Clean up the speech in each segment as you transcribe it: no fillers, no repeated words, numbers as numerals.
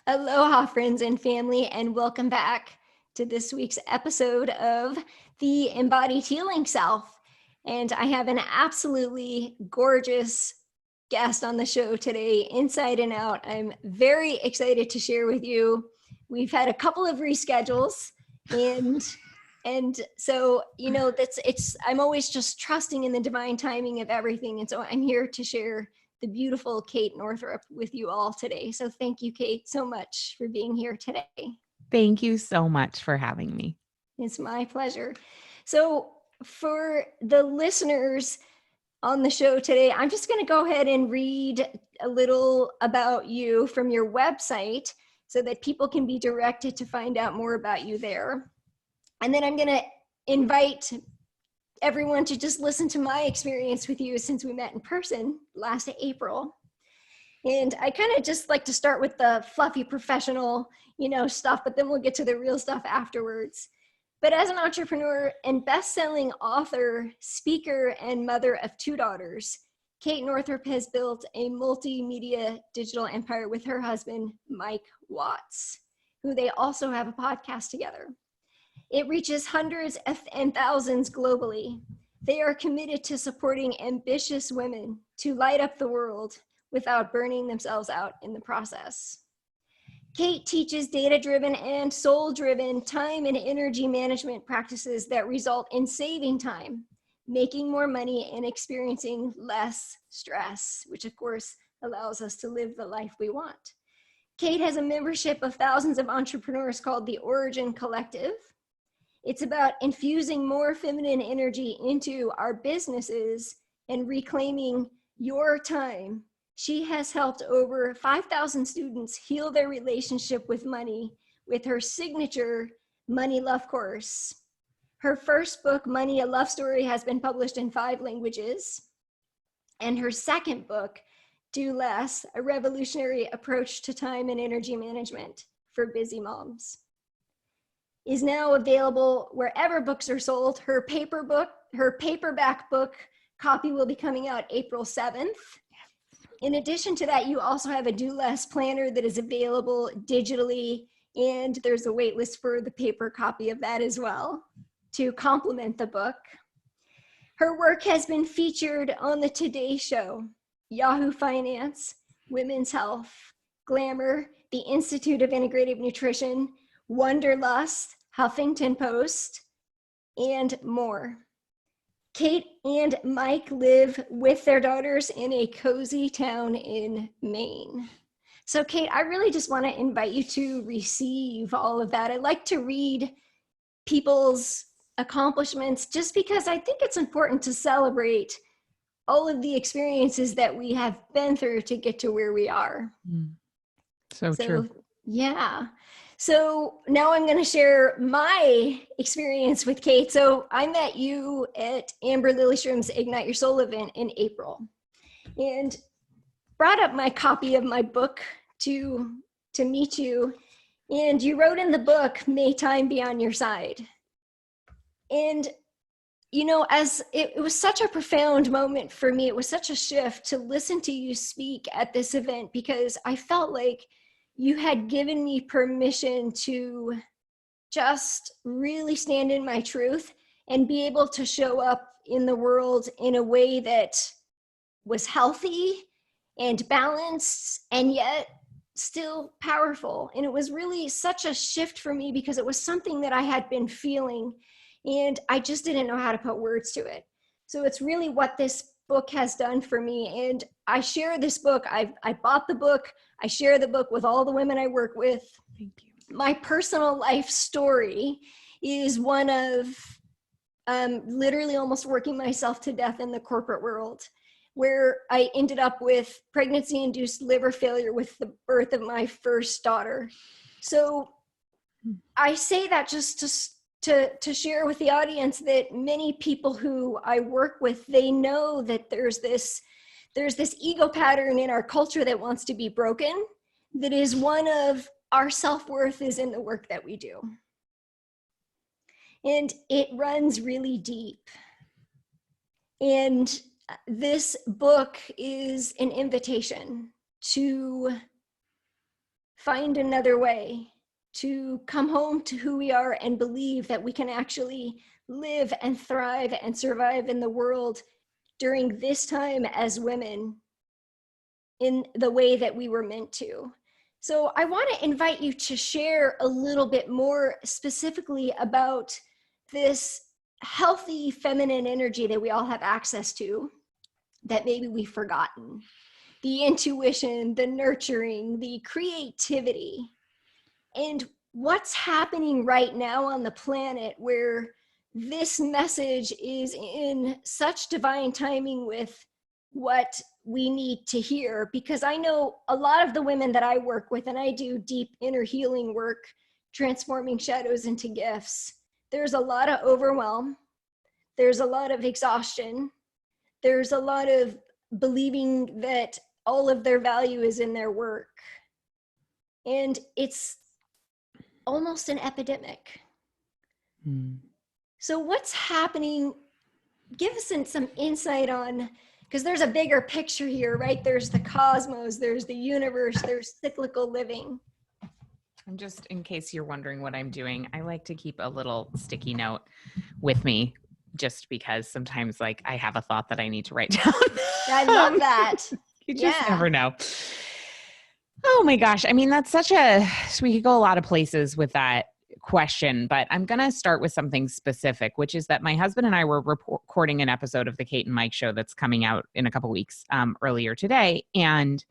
Aloha, friends and family, and welcome back to this week's episode of the Embodied Healing Self. And I have an absolutely gorgeous guest on the show today, inside and out. I'm very excited to share with you. We've had a couple of reschedules, and so I'm always just trusting in the divine timing of everything. And so I'm here to share the beautiful Kate Northrup with you all today. So thank you, Kate, so much for being here today. Thank you so much for having me. It's my pleasure. So for the listeners on the show today, I'm just going to go ahead and read a little about you from your website so that people can be directed to find out more about you there. And then I'm going to invite everyone to just listen to my experience with you since we met in person last April. And I kind of just like to start with the fluffy professional, stuff, but then we'll get to the real stuff afterwards. But as an entrepreneur and best-selling author, speaker, and mother of 2 daughters, Kate Northrup has built a multimedia digital empire with her husband, Mike Watts, who they also have a podcast together. It reaches hundreds and thousands globally. They are committed to supporting ambitious women to light up the world without burning themselves out in the process. Kate teaches data-driven and soul-driven time and energy management practices that result in saving time, making more money, and experiencing less stress, which of course allows us to live the life we want. Kate has a membership of thousands of entrepreneurs called the Origin Collective. It's about infusing more feminine energy into our businesses and reclaiming your time. She has helped over 5,000 students heal their relationship with money with her signature Money Love course. Her first book, Money, a Love Story, has been published in 5 languages. And her second book, Do Less, a revolutionary approach to time and energy management for busy moms, is now available wherever books are sold. Her paperback book copy will be coming out April 7th. In addition to that, you also have a Do Less planner that is available digitally, and there's a wait list for the paper copy of that as well to complement the book. Her work has been featured on the Today Show, Yahoo Finance, Women's Health, Glamour, the Institute of Integrative Nutrition, Wanderlust, Huffington Post, and more. Kate and Mike live with their daughters in a cozy town in Maine. So Kate, I really just want to invite you to receive all of that. I like to read people's accomplishments just because I think it's important to celebrate all of the experiences that we have been through to get to where we are. So true. Yeah. So now I'm going to share my experience with Kate. So I met you at Amber Lillestrom's Ignite Your Soul event in April and brought up my copy of my book to meet you. And you wrote in the book, "May time be on your side." And, as it was such a profound moment for me, it was such a shift to listen to you speak at this event because I felt like you had given me permission to just really stand in my truth and be able to show up in the world in a way that was healthy and balanced and yet still powerful. And it was really such a shift for me because it was something that I had been feeling and I just didn't know how to put words to it. So it's really what this book has done for me. And I share this book. I bought the book. I share the book with all the women I work with. Thank you. My personal life story is one of literally almost working myself to death in the corporate world, where I ended up with pregnancy-induced liver failure with the birth of my first daughter. So I say that just to share with the audience that many people who I work with, they know that there's this ego pattern in our culture that wants to be broken, that is one of our self-worth is in the work that we do. And it runs really deep. And this book is an invitation to find another way to come home to who we are and believe that we can actually live and thrive and survive in the world during this time as women in the way that we were meant to. So I want to invite you to share a little bit more specifically about this healthy feminine energy that we all have access to that maybe we've forgotten. The intuition, the nurturing, the creativity, and what's happening right now on the planet where this message is in such divine timing with what we need to hear. Because I know a lot of the women that I work with, and I do deep inner healing work, transforming shadows into gifts. There's a lot of overwhelm. There's a lot of exhaustion. There's a lot of believing that all of their value is in their work. And it's almost an epidemic. So what's happening? Give us some insight on, because there's a bigger picture here, right? There's the cosmos, there's the universe, there's cyclical living. And just in case you're wondering what I'm doing, I like to keep a little sticky note with me just because sometimes like I have a thought that I need to write down. I love that. You just never know. Oh my gosh. I mean, we could go a lot of places with that question, but I'm going to start with something specific, which is that my husband and I were recording an episode of the Kate and Mike show that's coming out in a couple weeks earlier today. And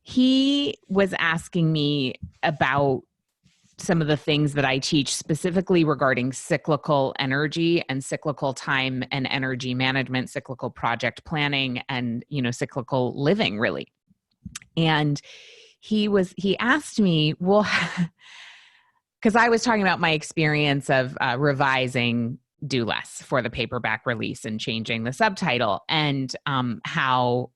he was asking me about some of the things that I teach specifically regarding cyclical energy and cyclical time and energy management, cyclical project planning, and, cyclical living really. And he asked me, well, because I was talking about my experience of revising Do Less for the paperback release and changing the subtitle, and how,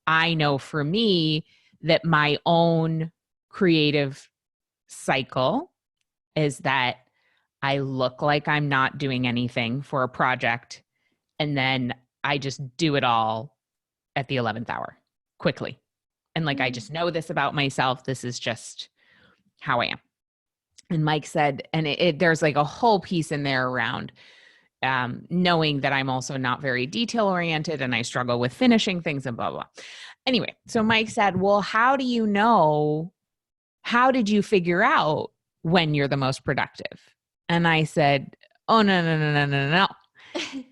I know for me that my own creative cycle is that I look like I'm not doing anything for a project, and then I just do it all at the 11th hour quickly. And I just know this about myself. This is just how I am. And Mike said, and there's like a whole piece in there around knowing that I'm also not very detail oriented and I struggle with finishing things and blah, blah. Anyway, so Mike said, well, how did you figure out when you're the most productive? And I said, oh, no.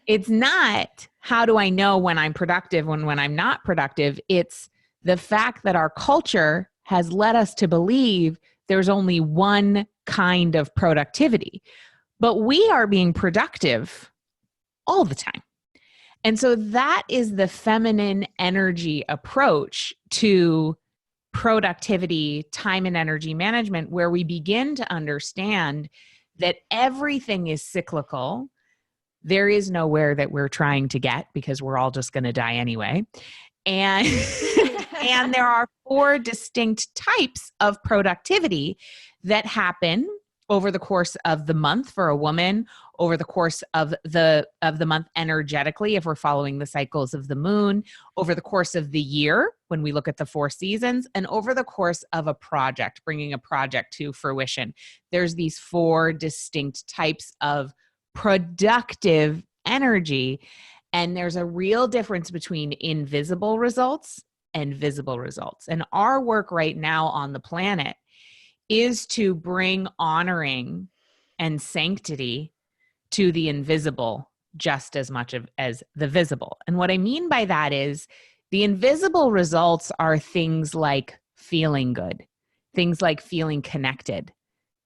It's not how do I know when I'm productive when I'm not productive. It's the fact that our culture has led us to believe there's only one kind of productivity, but we are being productive all the time. And so that is the feminine energy approach to productivity, time and energy management, where we begin to understand that everything is cyclical. There is nowhere that we're trying to get because we're all just going to die anyway. And and there are 4 distinct types of productivity that happen over the course of the month for a woman, over the course of the month energetically, if we're following the cycles of the moon, over the course of the year, when we look at the 4 seasons, and over the course of a project, bringing a project to fruition. There's these 4 distinct types of productive energy. And there's a real difference between invisible results and visible results. And our work right now on the planet is to bring honoring and sanctity to the invisible just as much as the visible. And what I mean by that is the invisible results are things like feeling good, things like feeling connected,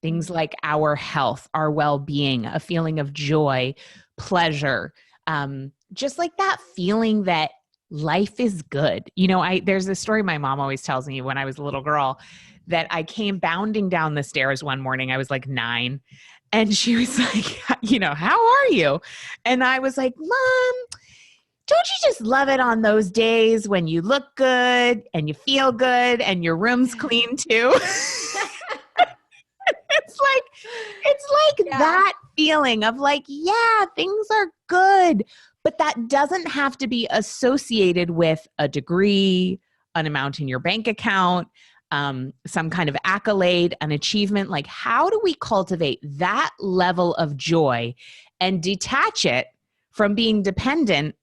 things like our health, our well-being, a feeling of joy, pleasure, just like that feeling that life is good. There's this story my mom always tells me when I was a little girl that I came bounding down the stairs one morning. I was like 9. And she was like, how are you? And I was like, Mom, don't you just love it on those days when you look good and you feel good and your room's clean too? It's like that feeling of things are good, but that doesn't have to be associated with a degree, an amount in your bank account, some kind of accolade, an achievement. Like, how do we cultivate that level of joy and detach it from being dependent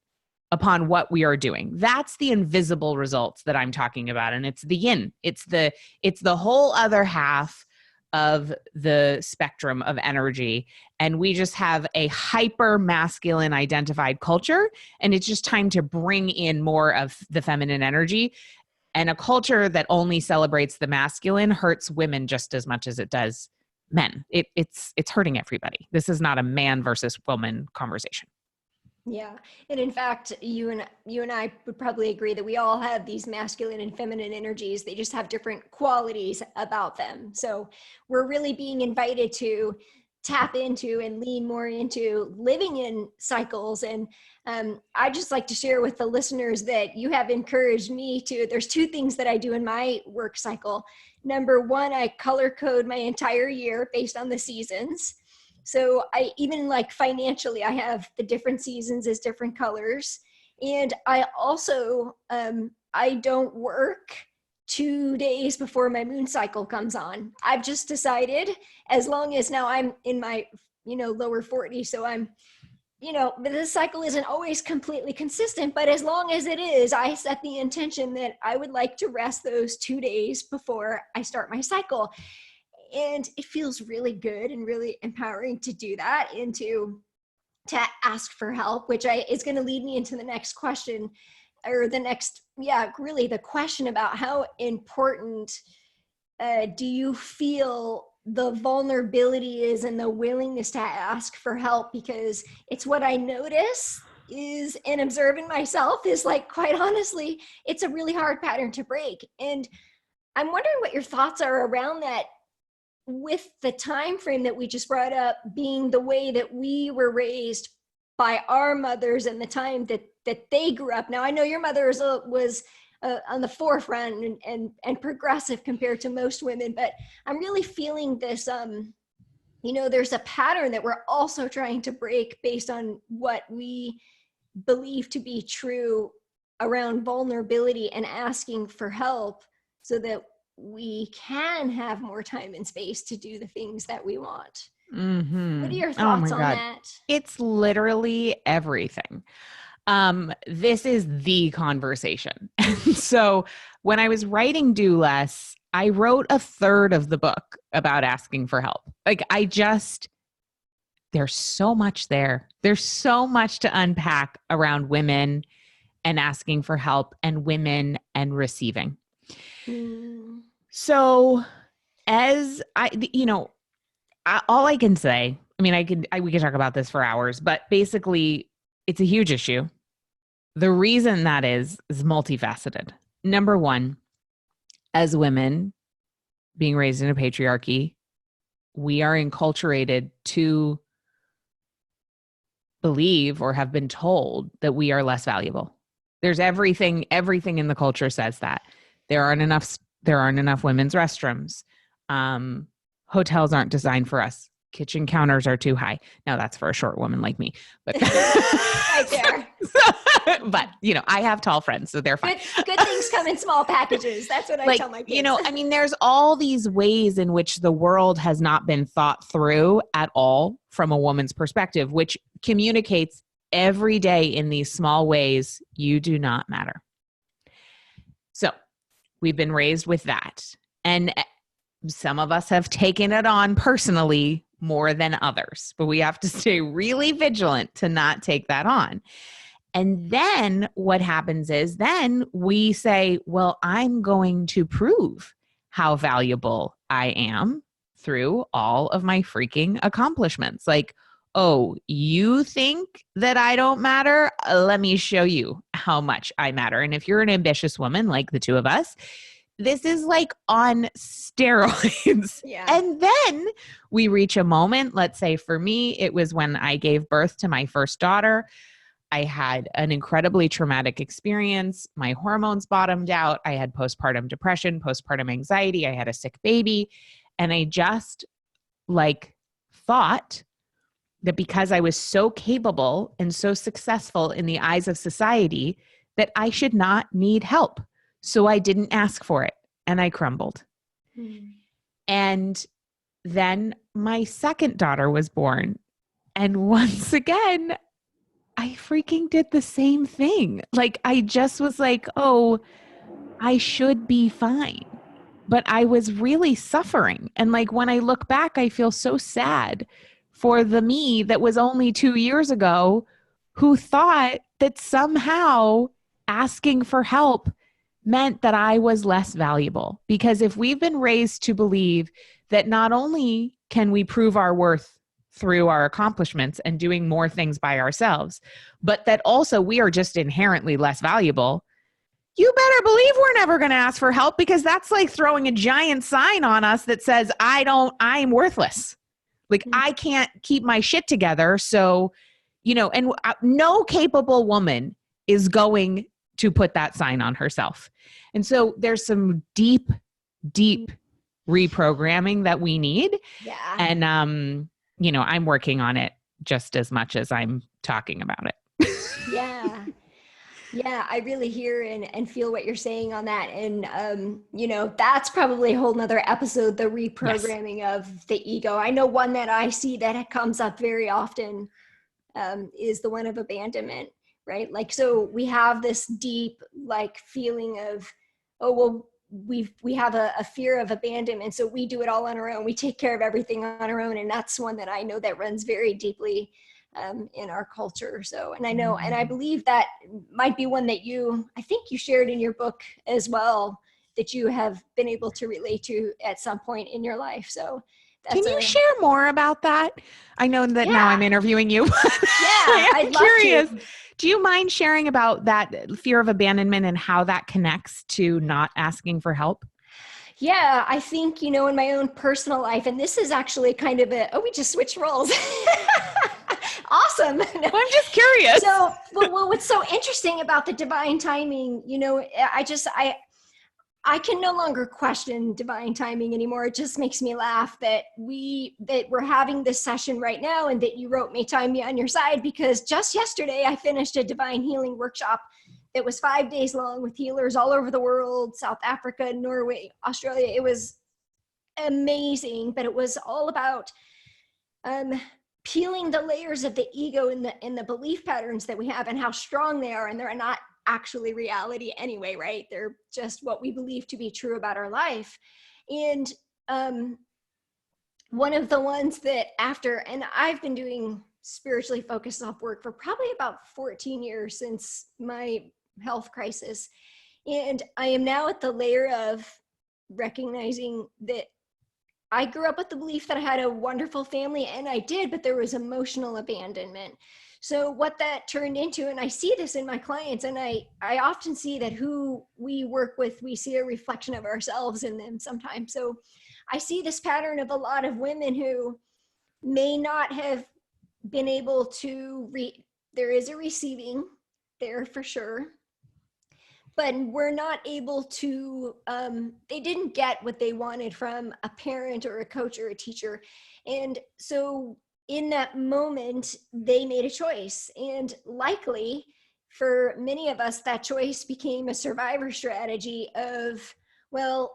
upon what we are doing? That's the invisible results that I'm talking about. And it's the yin. It's the whole other half of the spectrum of energy. And we just have a hyper masculine identified culture. And it's just time to bring in more of the feminine energy. And a culture that only celebrates the masculine hurts women just as much as it does men. It's hurting everybody. This is not a man versus woman conversation. Yeah. And in fact, you and I would probably agree that we all have these masculine and feminine energies. They just have different qualities about them. So we're really being invited to tap into and lean more into living in cycles. And I just like to share with the listeners that you have encouraged me to. There's two things that I do in my work cycle. Number one, I color code my entire year based on the seasons. So I even like financially, I have the different seasons as different colors. And I also, I don't work 2 days before my moon cycle comes on. I've just decided, as long as now I'm in my, lower 40s, so I'm, but this cycle isn't always completely consistent, but as long as it is, I set the intention that I would like to rest those 2 days before I start my cycle. And it feels really good and really empowering to do that and to ask for help, which is going to lead me into the next question, or really the question about how important do you feel the vulnerability is and the willingness to ask for help? Because it's what I notice is, and observe in myself, is like, quite honestly, it's a really hard pattern to break. And I'm wondering what your thoughts are around that, with the time frame that we just brought up being the way that we were raised by our mothers and the time that they grew up. Now, I know your mother was on the forefront and progressive compared to most women, but I'm really feeling this, there's a pattern that we're also trying to break based on what we believe to be true around vulnerability and asking for help, so that we can have more time and space to do the things that we want. Mm-hmm. What are your thoughts on that? It's literally everything. This is the conversation. So when I was writing Do Less, I wrote a third of the book about asking for help. Like, there's so much there. There's so much to unpack around women and asking for help, and women and receiving. So as all I can say, I mean, we could talk about this for hours, but basically it's a huge issue. The reason that is multifaceted. Number one, as women being raised in a patriarchy, we are enculturated to believe, or have been told, that we are less valuable. There's everything in the culture says that. There aren't enough women's restrooms. Hotels aren't designed for us. Kitchen counters are too high. Now, that's for a short woman like me, but right there. But I have tall friends, so they're fine. Good things come in small packages. That's what I tell my kids. There's all these ways in which the world has not been thought through at all from a woman's perspective, which communicates every day in these small ways, you do not matter. So we've been raised with that. And some of us have taken it on personally more than others, but we have to stay really vigilant to not take that on. And then what happens is then we say, well, I'm going to prove how valuable I am through all of my freaking accomplishments. Like, oh, you think that I don't matter? Let me show you how much I matter. And if you're an ambitious woman like the two of us, this is like on steroids. Yeah. And then we reach a moment, let's say for me, it was when I gave birth to my first daughter. I had an incredibly traumatic experience. My hormones bottomed out. I had postpartum depression, postpartum anxiety. I had a sick baby. And I just thought that because I was so capable and so successful in the eyes of society, that I should not need help. So I didn't ask for it. and I crumbled. Mm. And then my second daughter was born. And once again, I freaking did the same thing. Like, I just was like, oh, I should be fine. But I was really suffering. And like, when I look back, I feel so sad for the me that was only 2 years ago who thought that somehow asking for help meant that I was less valuable. Because if we've been raised to believe that not only can we prove our worth through our accomplishments and doing more things by ourselves, but that also we are just inherently less valuable, you better believe we're never going to ask for help, because that's like throwing a giant sign on us that says, I'm worthless. Like, I can't keep my shit together. So, and no capable woman is going to put that sign on herself. And so there's some deep, deep reprogramming that we need. Yeah. And, I'm working on it just as much as I'm talking about it. Yeah. Yeah, I really hear and feel what you're saying on that. And, that's probably a whole nother episode, the reprogramming of the ego. I know one that I see that comes up very often is the one of abandonment, right? Like, so we have this deep, like, feeling of, oh, well, we have a fear of abandonment. So we do it all on our own. We take care of everything on our own. And that's one that I know that runs very deeply in our culture. So, and I know, and I believe that might be one that I think you shared in your book as well, that you have been able to relate to at some point in your life. So can you share more about that? I know that now I'm interviewing you. Yeah, I'm curious. Do you mind sharing about that fear of abandonment and how that connects to not asking for help? Yeah, I think, in my own personal life, and this is actually kind of we just switched roles. Awesome. Well, I'm just curious. So, well, what's so interesting about the divine timing, I can no longer question divine timing anymore. It just makes me laugh that we're having this session right now, and that you wrote me time me on your side, because just yesterday I finished a divine healing workshop that was 5 days long with healers all over the world, South Africa, Norway, Australia. It was amazing, but it was all about peeling the layers of the ego and the belief patterns that we have, and how strong they are, and they're not actually reality anyway, right? They're just what we believe to be true about our life. And one of the ones that and I've been doing spiritually focused self-work for probably about 14 years since my health crisis. And I am now at the layer of recognizing that I grew up with the belief that I had a wonderful family, and I did, but there was emotional abandonment. So what that turned into, and I see this in my clients, and I often see that who we work with, we see a reflection of ourselves in them sometimes. So I see this pattern of a lot of women who may not have been able to there is a receiving there for sure, but we're not able to, they didn't get what they wanted from a parent or a coach or a teacher. And so in that moment, they made a choice. And likely for many of us, that choice became a survivor strategy of, well,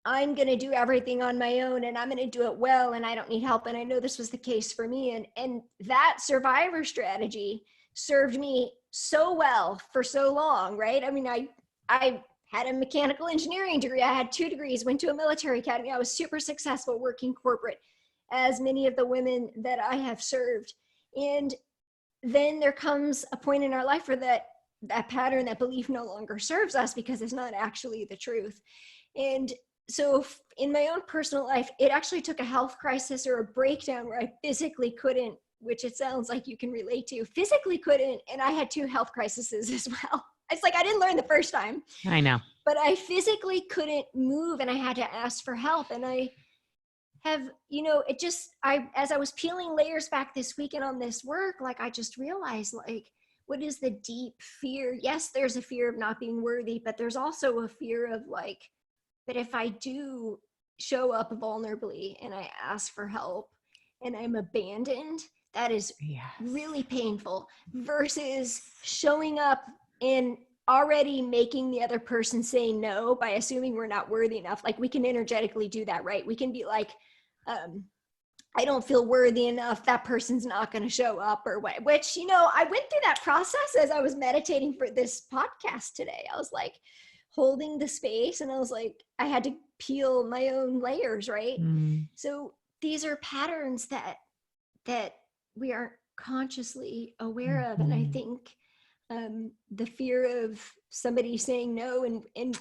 I'm going to do everything on my own, and I'm going to do it well, and I don't need help. And I know this was the case for me. And that survivor strategy served me so well for so long, right? I mean, I had a mechanical engineering degree. I had 2 degrees, went to a military academy. I was super successful working corporate, as many of the women that I have served. And then there comes a point in our life where that pattern, that belief no longer serves us, because it's not actually the truth. And so in my own personal life, it actually took a health crisis or a breakdown where I physically couldn't, which it sounds like you can relate to, physically couldn't. And I had 2 health crises as well. It's like, I didn't learn the first time. I know. But I physically couldn't move, and I had to ask for help. And I have, as I was peeling layers back this weekend on this work, like, I just realized, like, what is the deep fear? Yes, there's a fear of not being worthy, but there's also a fear of, like, but if I do show up vulnerably and I ask for help and I'm abandoned, that is really painful, versus showing up and already making the other person say no by assuming we're not worthy enough. Like we can energetically do that, right? We can be like, I don't feel worthy enough. That person's not going to show up or what, which, you know, I went through that process as I was meditating for this podcast today. I was like holding the space and I was like, I had to peel my own layers, right? So these are patterns that we aren't consciously aware of. And I think the fear of somebody saying no, and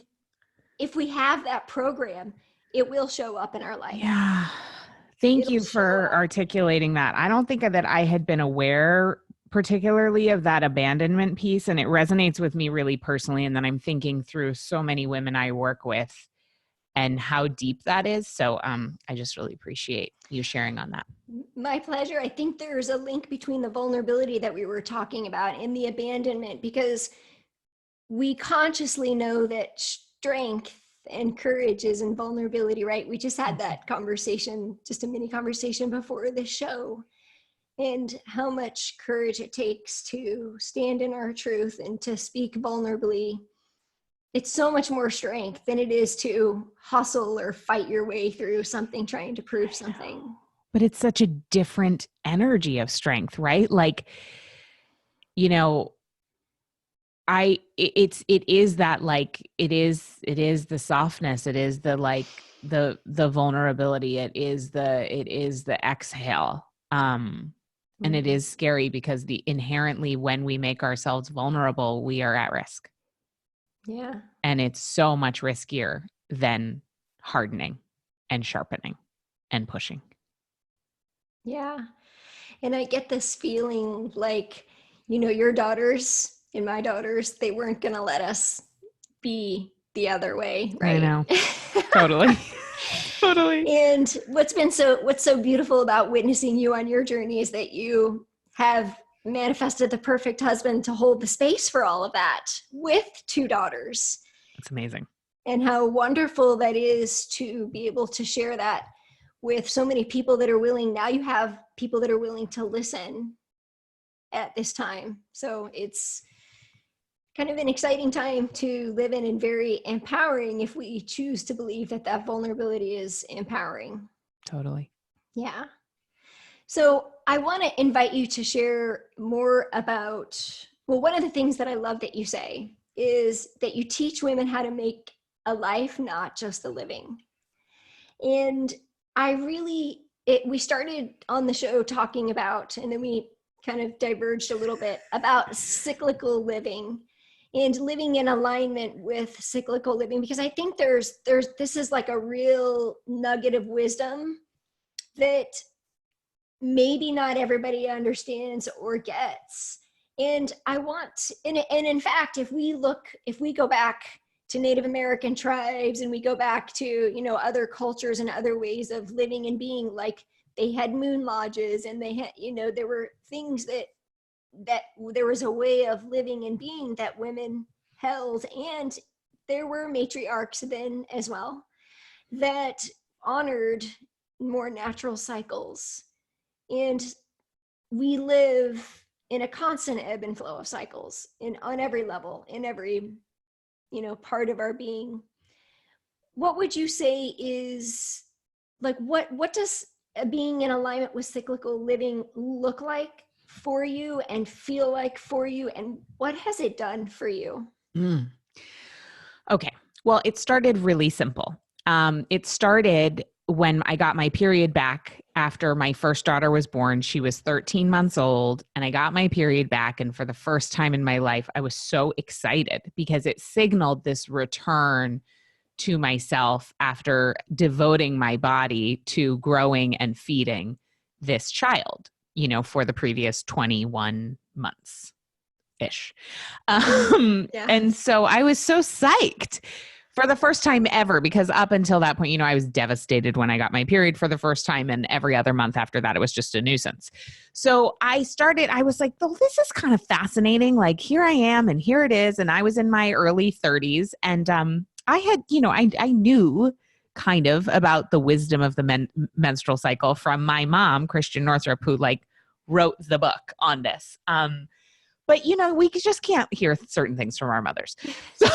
if we have that program, it will show up in our life. Yeah. Thank you for articulating that. I don't think that I had been aware particularly of that abandonment piece, and it resonates with me really personally. And then I'm thinking through so many women I work with and how deep that is. So I just really appreciate you sharing on that. My pleasure. I think there's a link between the vulnerability that we were talking about and the abandonment, because we consciously know that strength and courage is in vulnerability, right? We just had that conversation, just a mini conversation before the show, and how much courage it takes to stand in our truth and to speak vulnerably. It's so much more strength than it is to hustle or fight your way through something, trying to prove something. But it's such a different energy of strength, right? Like, you know, it is that, like, it is the softness. It is the, like, the vulnerability. It is the exhale. And it is scary because inherently when we make ourselves vulnerable, we are at risk. Yeah. And it's so much riskier than hardening and sharpening and pushing. Yeah. And I get this feeling like, you know, your daughters and my daughters, they weren't going to let us be the other way, right? I know. Totally. Totally. And what's so beautiful about witnessing you on your journey is that you have manifested the perfect husband to hold the space for all of that with 2 daughters. It's amazing. And how wonderful that is to be able to share that with so many people that are willing. Now you have people that are willing to listen at this time. So it's kind of an exciting time to live in, and very empowering if we choose to believe that that vulnerability is empowering. Totally. Yeah. So I want to invite you to share more about, well, one of the things that I love that you say is that you teach women how to make a life, not just a living. And we started on the show talking about, and then we kind of diverged a little bit about cyclical living and living in alignment with cyclical living, because I think this is like a real nugget of wisdom that maybe not everybody understands or gets. And in fact, if we go back to Native American tribes, and we go back to, you know, other cultures and other ways of living and being, like they had moon lodges, and they had, you know, there were things that there was a way of living and being that women held. And there were matriarchs then as well that honored more natural cycles. And we live in a constant ebb and flow of cycles on every level, in every, you know, part of our being. What would you say is, like, what does being in alignment with cyclical living look like for you and feel like for you, and what has it done for you? Okay. Well, it started really simple. It started when I got my period back after my first daughter was born. She was 13 months old, and I got my period back. And for the first time in my life, I was so excited because it signaled this return to myself after devoting my body to growing and feeding this child, you know, for the previous 21 months ish. And so I was so psyched for the first time ever, because up until that point, you know, I was devastated when I got my period for the first time, and every other month after that, it was just a nuisance. So I was like, oh, this is kind of fascinating. Like, here I am, and here it is. And I was in my early 30s, and I had, you know, I knew kind of about the wisdom of the menstrual cycle from my mom, Kate Northrup, who like wrote the book on this. but we just can't hear certain things from our mothers. So,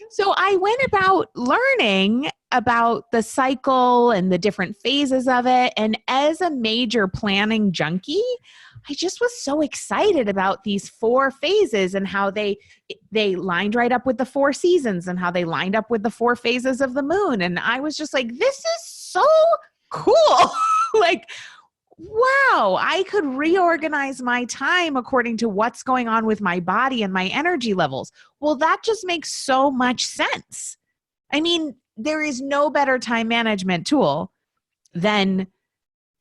so I went about learning about the cycle and the different phases of it. And as a major planning junkie, I just was so excited about these 4 phases and how they lined right up with the 4 seasons and how they lined up with the 4 phases of the moon. And I was just like, this is so cool. Like, wow, I could reorganize my time according to what's going on with my body and my energy levels. Well, that just makes so much sense. I mean, there is no better time management tool than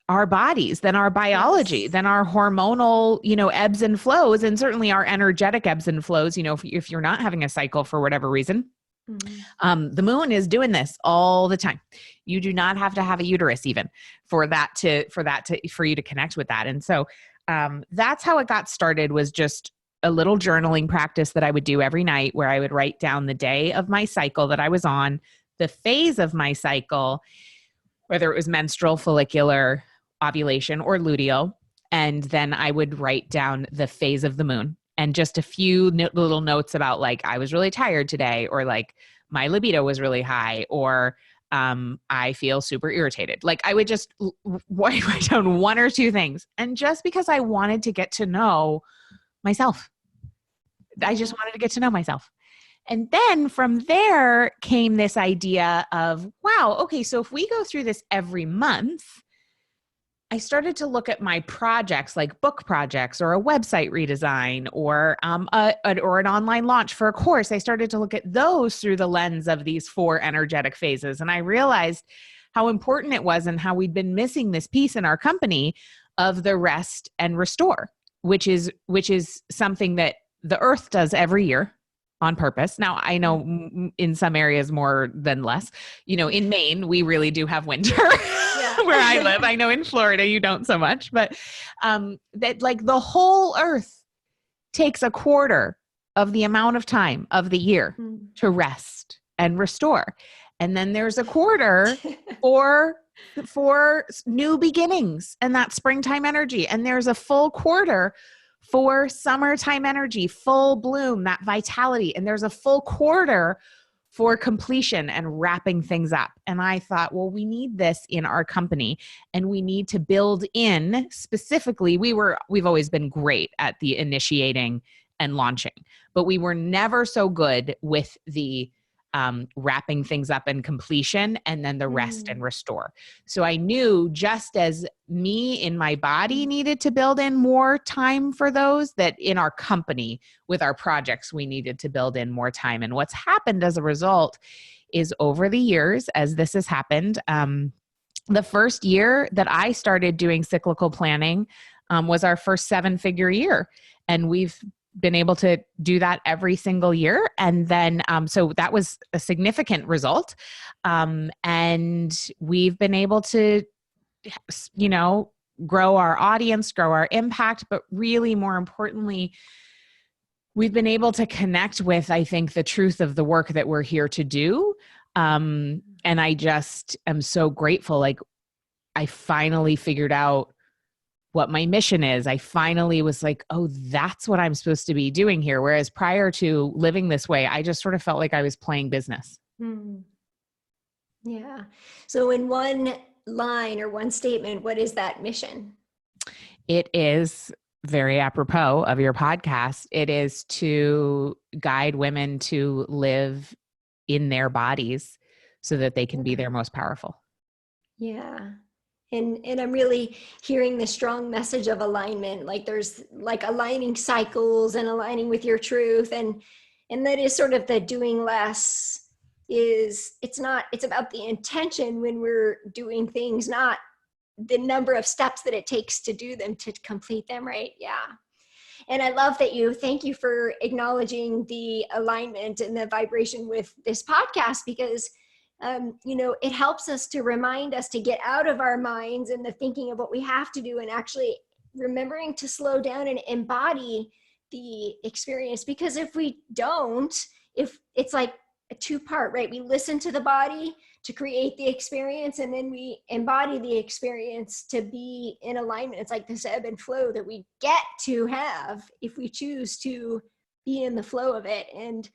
our bodies, than our biology, Yes. than our hormonal, ebbs and flows, and certainly our energetic ebbs and flows. If you're not having a cycle for whatever reason, the moon is doing this all the time. You do not have to have a uterus even for you to connect with that. And so that's how it got started, was just a little journaling practice that I would do every night, where I would write down the day of my cycle that I was on, the phase of my cycle, whether it was menstrual, follicular, ovulation, or luteal. And then I would write down the phase of the moon and just a few little notes about, like, I was really tired today, or like my libido was really high, or I feel super irritated. Like, I would just write down 1 or 2 things. And just because I wanted to get to know myself, I just wanted to get to know myself. And then from there came this idea of, wow, okay, so if we go through this every month, I started to look at my projects, like book projects or a website redesign or an online launch for a course. I started to look at those through the lens of these 4 energetic phases. And I realized how important it was and how we'd been missing this piece in our company of the rest and restore, which is something that the earth does every year on purpose. Now, I know in some areas more than less. In Maine, we really do have winter. Yeah. Where I live. I know in Florida you don't so much, but that, like, the whole earth takes a quarter of the amount of time of the year to rest and restore. And then there's a quarter for new beginnings and that springtime energy. And there's a full quarter for summertime energy, full bloom, that vitality. And there's a full quarter for completion and wrapping things up. And I thought, well, we need this in our company, and we need to build in specifically. We've always been great at the initiating and launching, but we were never so good with the wrapping things up and completion, and then the rest and restore. So I knew, just as me in my body needed to build in more time for those, that in our company with our projects, we needed to build in more time. And what's happened as a result is, over the years, as this has happened, the first year that I started doing cyclical planning was our first 7-figure year. And we've been able to do that every single year. And then, so that was a significant result. And we've been able to, grow our audience, grow our impact, but really, more importantly, we've been able to connect with, I think, the truth of the work that we're here to do. And I just am so grateful. Like, I finally figured out what my mission is. I finally was like, oh, that's what I'm supposed to be doing here. Whereas prior to living this way, I just sort of felt like I was playing business. Yeah. So in one line or one statement, what is that mission? It is very apropos of your podcast. It is to guide women to live in their bodies so that they can be their most powerful. Yeah. And I'm really hearing the strong message of alignment. Like, there's like aligning cycles and aligning with your truth. And that is sort of the doing less. It's about the intention when we're doing things, not the number of steps that it takes to do them, to complete them. Right. Yeah. And I love that thank you for acknowledging the alignment and the vibration with this podcast, because it helps us to remind us to get out of our minds and the thinking of what we have to do, and actually remembering to slow down and embody the experience. Because if we don't, if it's like a 2-part, right? We listen to the body to create the experience, and then we embody the experience to be in alignment. It's like this ebb and flow that we get to have if we choose to be in the flow of it. And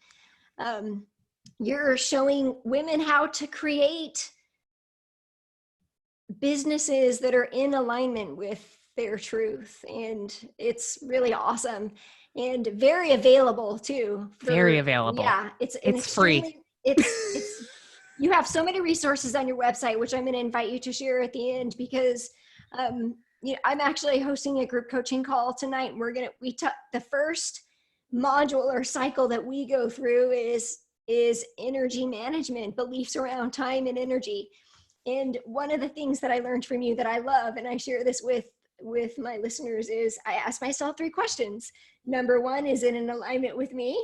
you're showing women how to create businesses that are in alignment with their truth, and it's really awesome and very available too. Very available. Yeah, it's free. It's you have so many resources on your website, which I'm going to invite you to share at the end, because I'm actually hosting a group coaching call tonight. The first module or cycle that we go through is energy management, beliefs around time and energy. And one of the things that I learned from you that I love, and I share this with my listeners, is I ask myself 3 questions. Number 1, is it in alignment with me?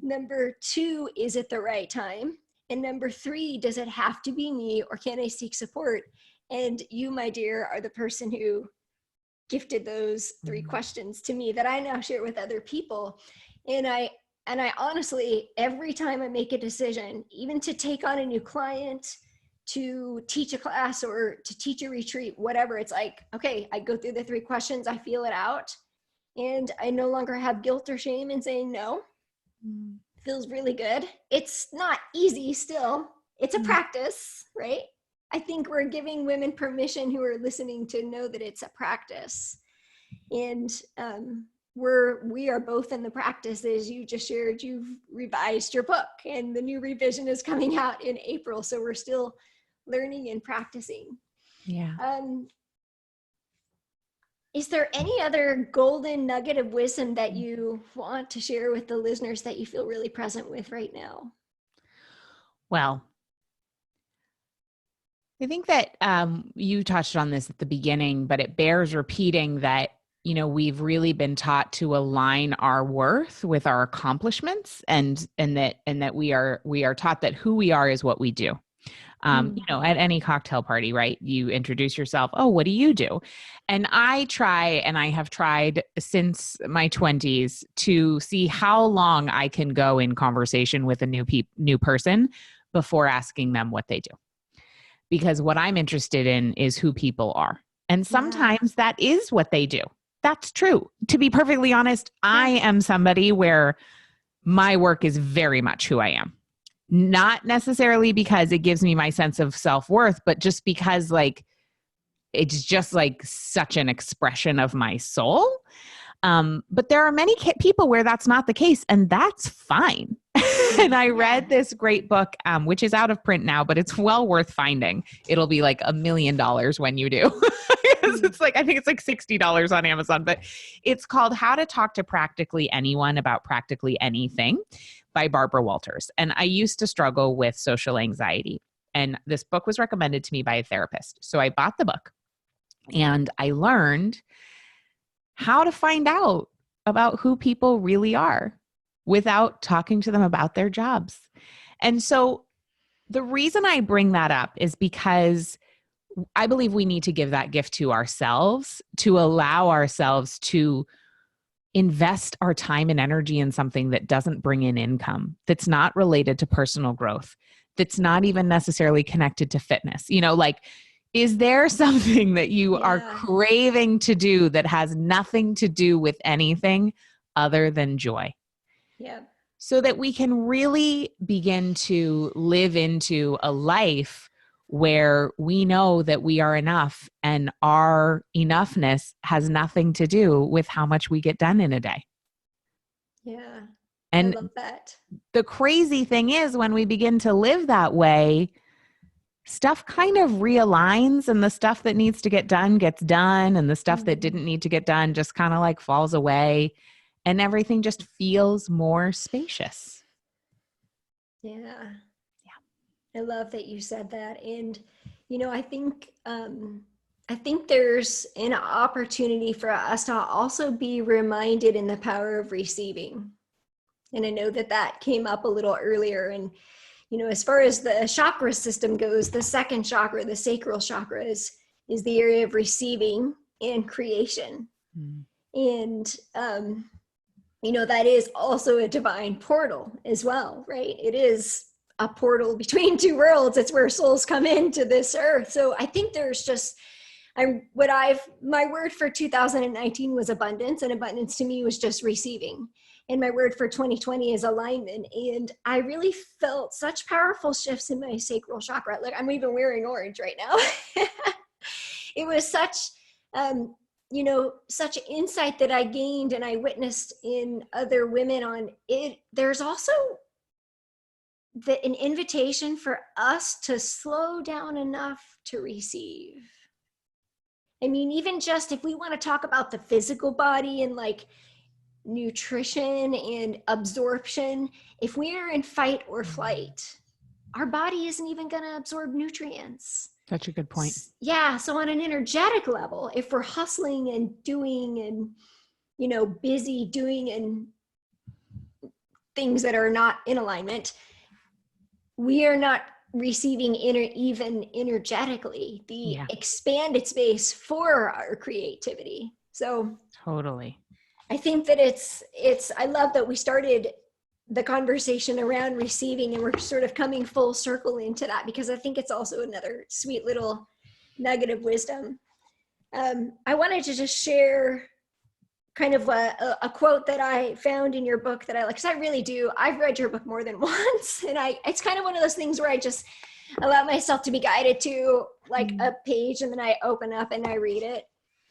Number 2, is it the right time? And number 3, does it have to be me, or can I seek support? And you, my dear, are the person who gifted those 3 questions to me that I now share with other people. And I honestly, every time I make a decision, even to take on a new client, to teach a class, or to teach a retreat, whatever, it's like, okay, I go through the 3 questions, I feel it out, and I no longer have guilt or shame in saying no. Feels really good. It's not easy still. It's a practice, right? I think we're giving women permission who are listening to know that it's a practice. And we are both in the practice. As you just shared, you've revised your book, and the new revision is coming out in April. So we're still learning and practicing. Yeah. Is there any other golden nugget of wisdom that you want to share with the listeners that you feel really present with right now? Well, I think that you touched on this at the beginning, but it bears repeating that, we've really been taught to align our worth with our accomplishments, and that we are taught that who we are is what we do. At any cocktail party, right? You introduce yourself. Oh, what do you do? And I have tried since my 20s to see how long I can go in conversation with a new person before asking them what they do. Because what I'm interested in is who people are. And sometimes that is what they do. That's true. To be perfectly honest, I am somebody where my work is very much who I am. Not necessarily because it gives me my sense of self-worth, but just because it's just such an expression of my soul. But there are many people where that's not the case, and that's fine. And I read this great book, which is out of print now, but it's well worth finding. It'll be $1 million when you do. I think it's $60 on Amazon, but it's called How to Talk to Practically Anyone About Practically Anything by Barbara Walters. And I used to struggle with social anxiety, and this book was recommended to me by a therapist. So I bought the book, and I learned how to find out about who people really are without talking to them about their jobs. And so the reason I bring that up is because I believe we need to give that gift to ourselves, to allow ourselves to invest our time and energy in something that doesn't bring in income, that's not related to personal growth, that's not even necessarily connected to fitness. Is there something that you are craving to do that has nothing to do with anything other than joy? Yeah. So that we can really begin to live into a life where we know that we are enough, and our enoughness has nothing to do with how much we get done in a day. Yeah. And I love that. The crazy thing is, when we begin to live that way, stuff kind of realigns, and the stuff that needs to get done gets done, and the stuff that didn't need to get done just kind of falls away, and everything just feels more spacious. Yeah. I love that you said that. And, I think there's an opportunity for us to also be reminded in the power of receiving. And I know that came up a little earlier. And, as far as the chakra system goes, the second chakra, the sacral chakra, is the area of receiving and creation. And, that is also a divine portal as well, right? It is a portal between two worlds. It's where souls come into this earth. So I think there's just, my word for 2019 was abundance, and abundance to me was just receiving. And my word for 2020 is alignment. And I really felt such powerful shifts in my sacral chakra. Like, I'm even wearing orange right now. It was such, such insight that I gained and I witnessed in other women on it. There's also an invitation for us to slow down enough to receive. I mean, even just if we want to talk about the physical body and like nutrition and absorption, if we are in fight or flight, our body isn't even going to absorb nutrients. Such a good point. Yeah. So on an energetic level, if we're hustling and doing and, busy doing and things that are not in alignment, we are not receiving even energetically the expanded space for our creativity. So totally. I think that I love that we started the conversation around receiving, and we're sort of coming full circle into that, because I think it's also another sweet little nugget of wisdom. I wanted to just share kind of a quote that I found in your book that I like, because I really do. I've read your book more than once, and it's kind of one of those things where I just allow myself to be guided to like a page, and then I open up and I read it,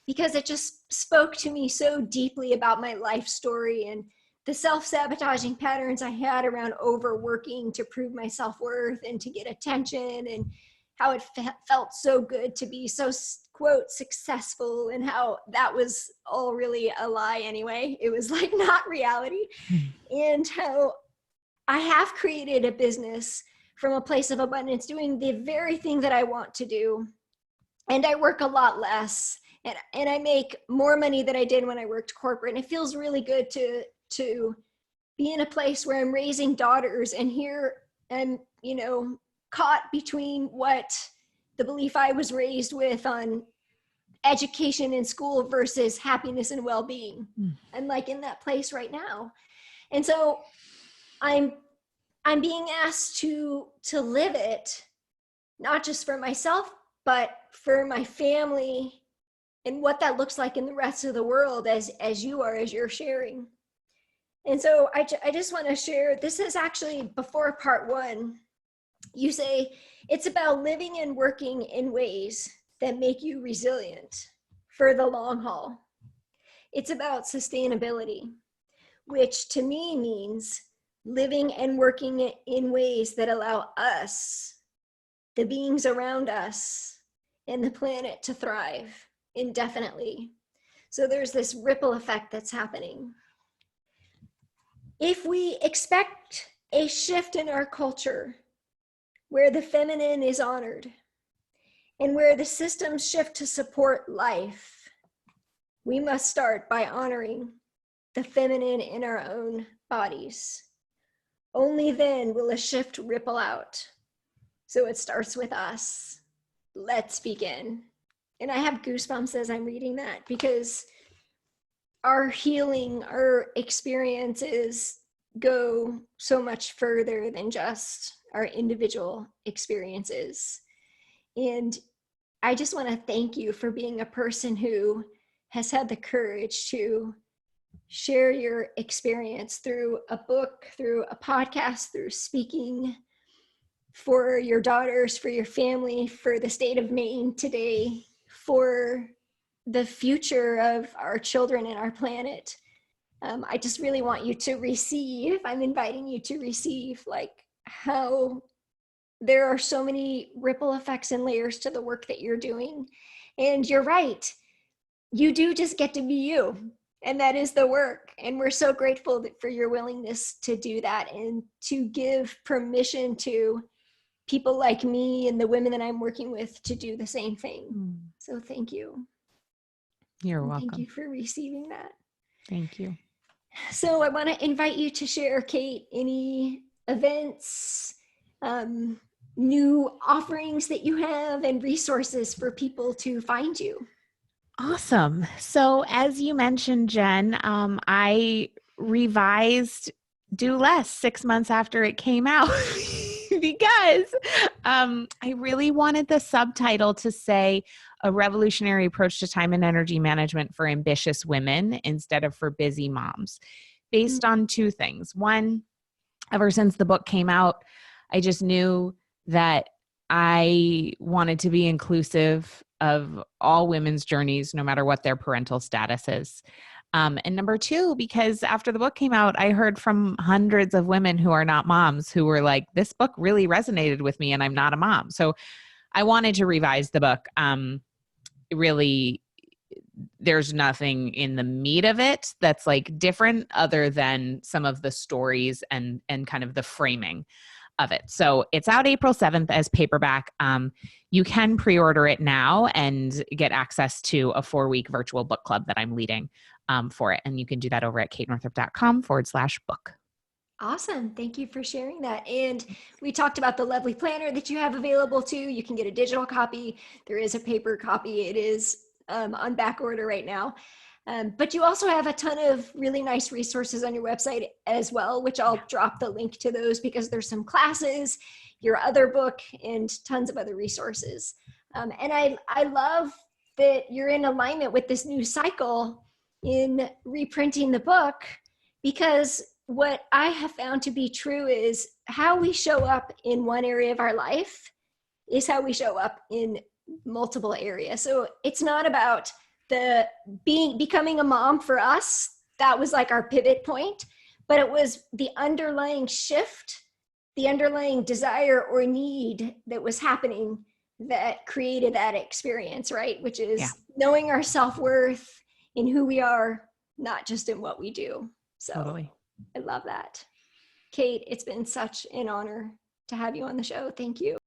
because it just spoke to me so deeply about my life story and the self-sabotaging patterns I had around overworking to prove my self-worth and to get attention, and how it felt so good to be so, quote, successful, and how that was all really a lie anyway. It was like not reality. And how I have created a business from a place of abundance, doing the very thing that I want to do. And I work a lot less, and I make more money than I did when I worked corporate. And it feels really good to be in a place where I'm raising daughters, and here I'm, caught between what the belief I was raised with on education in school versus happiness and well-being. I'm like in that place right now. And so I'm being asked to live it, not just for myself, but for my family, and what that looks like in the rest of the world as you're sharing. And so I just want to share, this is actually before part one. You say, it's about living and working in ways that make you resilient for the long haul. It's about sustainability, which to me means living and working in ways that allow us, the beings around us, and the planet to thrive indefinitely. So there's this ripple effect that's happening. If we expect a shift in our culture where the feminine is honored and where the systems shift to support life, we must start by honoring the feminine in our own bodies. Only then will a shift ripple out. So it starts with us. Let's begin. And I have goosebumps as I'm reading that, because our healing, our experiences go so much further than just our individual experiences. And I just want to thank you for being a person who has had the courage to share your experience through a book, through a podcast, through speaking, for your daughters, for your family, for the state of Maine today, for the future of our children and our planet. I just really want you to receive. I'm inviting you to receive, like, how there are so many ripple effects and layers to the work that you're doing. And you're right. You do just get to be you. And that is the work. And we're so grateful for your willingness to do that, and to give permission to people like me and the women that I'm working with to do the same thing. So thank you. You're welcome. Thank you for receiving that. Thank you. So I want to invite you to share, Kate, any events, new offerings that you have, and resources for people to find you. Awesome. So as you mentioned, Jen, I revised Do Less 6 months after it came out because I really wanted the subtitle to say a revolutionary approach to time and energy management for ambitious women instead of for busy moms, based on two things. One, ever since the book came out, I just knew that I wanted to be inclusive of all women's journeys, no matter what their parental status is. And number two, because after the book came out, I heard from hundreds of women who are not moms who were like, this book really resonated with me and I'm not a mom. So I wanted to revise the book. Really, there's nothing in the meat of it that's like different other than some of the stories and kind of the framing of it. So it's out April 7th as paperback. You can pre-order it now and get access to a 4-week virtual book club that I'm leading for it. And you can do that over at katenorthrup.com/book. Awesome. Thank you for sharing that. And we talked about the lovely planner that you have available too. You can get a digital copy. There is a paper copy. It is on back order right now. But you also have a ton of really nice resources on your website as well, which I'll drop the link to those because there's some classes, your other book, and tons of other resources. And I love that you're in alignment with this new cycle in reprinting the book, because what I have found to be true is how we show up in one area of our life is how we show up in multiple areas. So it's not about becoming a mom for us. That was like our pivot point, but it was the underlying shift, the underlying desire or need that was happening that created that experience, right? Which is knowing our self-worth in who we are, not just in what we do. So Totally. I love that. Kate, it's been such an honor to have you on the show. Thank you.